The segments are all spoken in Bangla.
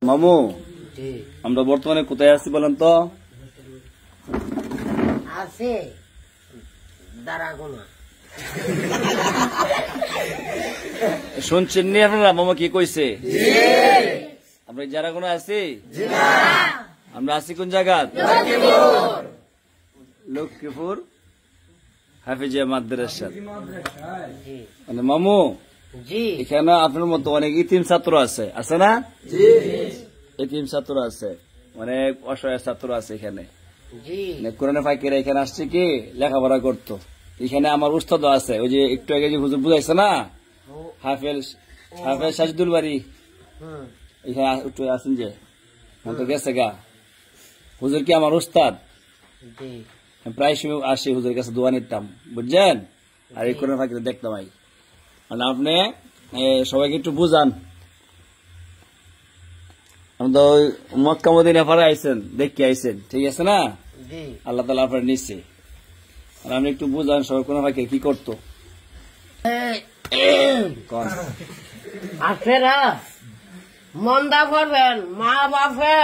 মামু, আমরা বর্তমানে কোথায় আছি বলেন তো? আছে দারাগোনা। শুনছেন নি আপনারা মামা কি কইছে? আমরা যারাগোনা আছি। আমরা আছি কোন জায়গা? লক্ষ্মীপুর হাফিজিয়া মাদ্রাসা। মানে মামু, এখানে আপনার মতো অনেক ইতিম ছাত্র আছে, আছে না? ইতিম ছাত্র আছে, অনেক অসহায় ছাত্র আছে এখানে। কোরআনে পাকের এখানে আসছে কি লেখাপড়া করতো। এখানে আমার উস্তাদ আছে, ওই যে একটু আগে যে হুজুর বুঝাইছে না, হাফেজ সাজিদুল বাড়ি, এখানে একটু আছেন যে তো গেছে গা। হুজুর কি আমার উস্তাদ, প্রায় সময় আসি হুজুরের কাছে দোয়া নিতাম, বুঝছেন? আর এই কোরআন পাকে দেখতাম। মানে আপনি সবাইকে একটু বুঝান। আপনি তো মক্কা মদিনা পাড়ে আইছেন, দেখে আইছেন, ঠিক আছে না? আল্লাহ তাআলা আপনার নিচ্ছে। আর আপনি একটু বুঝান সবাই কোরআন পাকে কি করতো। আপনারা মন্দা করবেন, মা বাপে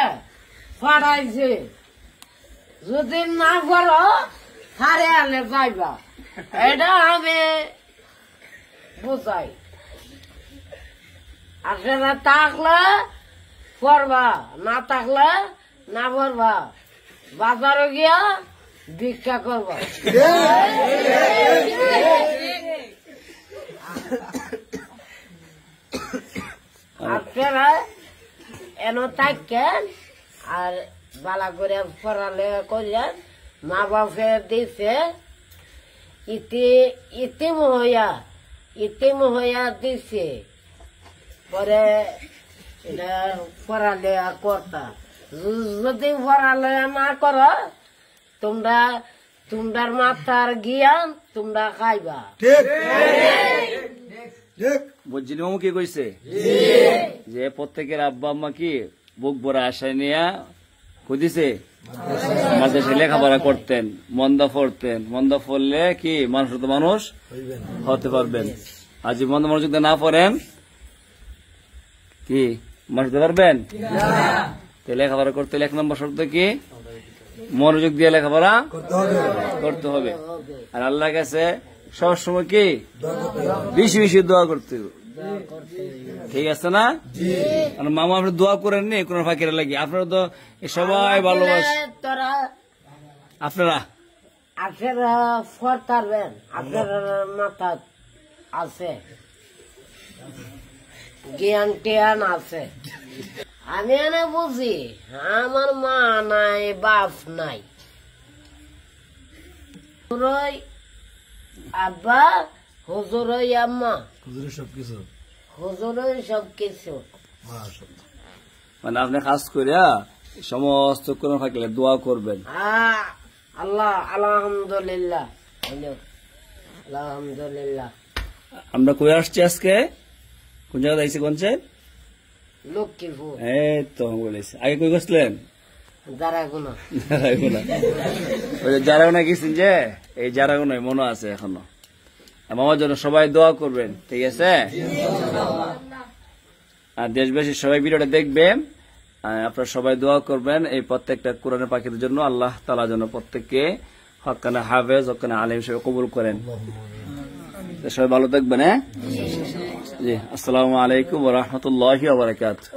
পড়াইছে, যদি না করো হারে আলে যাইবা, এটা আমি বুঝাই। আপনারা থাকলে পড়বা, না থাকলে না পড়বা, বাজারে গিয়া ভিক্ষা করবা। আপনারা এন থাকেন আর বালা করে পড়ালেখা করিয়া, মা বাপে দিছে ইতিম হইয়া দিছে, পরে এটা পড়ালেখা করতা। যদি পড়ালেখা না করো, তোমরার মাথার জ্ঞান তোমরা খাইবা। বুঝলি মামু কি কইছে? যে প্রত্যেকের আব্বা আম্মা কি বুক ভরা আশায় নিয়ে খুঁজিছে মাদ্রাসায় লেখাপড়া করতেন, মন্দা পড়তেন। মন্দা পড়লে কি মানুষ তো মানুষ হতে পারবেন। আর যদি মন্দ মনোযোগ না পড়েন কি মানুষ হতে পারবেন? লেখাপড়া করতে হলে 1 নম্বর শর্ত কি? মনোযোগ দিয়ে লেখাপড়া করতে হবে। আর আল্লাহর কাছে সবসময় কি বেশি বেশি দোয়া করতে হবে, ঠিক আছে না? মামা আপনি দোয়া করেন নি কোন ফাঁকিরা লাগে? আপনারা তো সবাই ভালোবাসে। আপনারা পড়তারবেন, আপনার মাথা আছে, জ্ঞান টিয়ান আছে। আমি এনে বুঝি আমার মা নাই, বাপ নাই, আব্বা হুজুরই আম্মা, হুজুরই সবকিছু। মানে আপনি কাজ করিয়া সমস্ত কোন ফাঁকলে দোয়া করবেন। আল্লাহ আলহামদুলিল্লাহ, আলহামদুলিল্লাহ। আমরা কই আসছি আজকে? কোন জায়গায় আইছি? কোনছে? লক্ষ্মীপুর। এই তো বলেছি। আগে কই গেছিলেন? যারাগোনা। যারাগোনা গেছেন যে, এই যারাগোনায় মনে আছে এখনো। মামার জন্য সবাই দোয়া করবেন, ঠিক আছে? আর দেশবাসী সবাই ভিডিওটা দেখবে, আপনারা সবাই দোয়া করবেন এই প্রত্যেকটা কোরআনের পাখিদের জন্য। আল্লাহ তাআলা যেন প্রত্যেককে হক্কানা হাফেজ, হক্কানা আলিম হিসেবে কবুল করেন। সবাই ভালো থাকবেন। হ্যাঁ জি, আসসালামু আলাইকুম ওয়া রাহমাতুল্লাহি ওয়া বারাকাতুহু।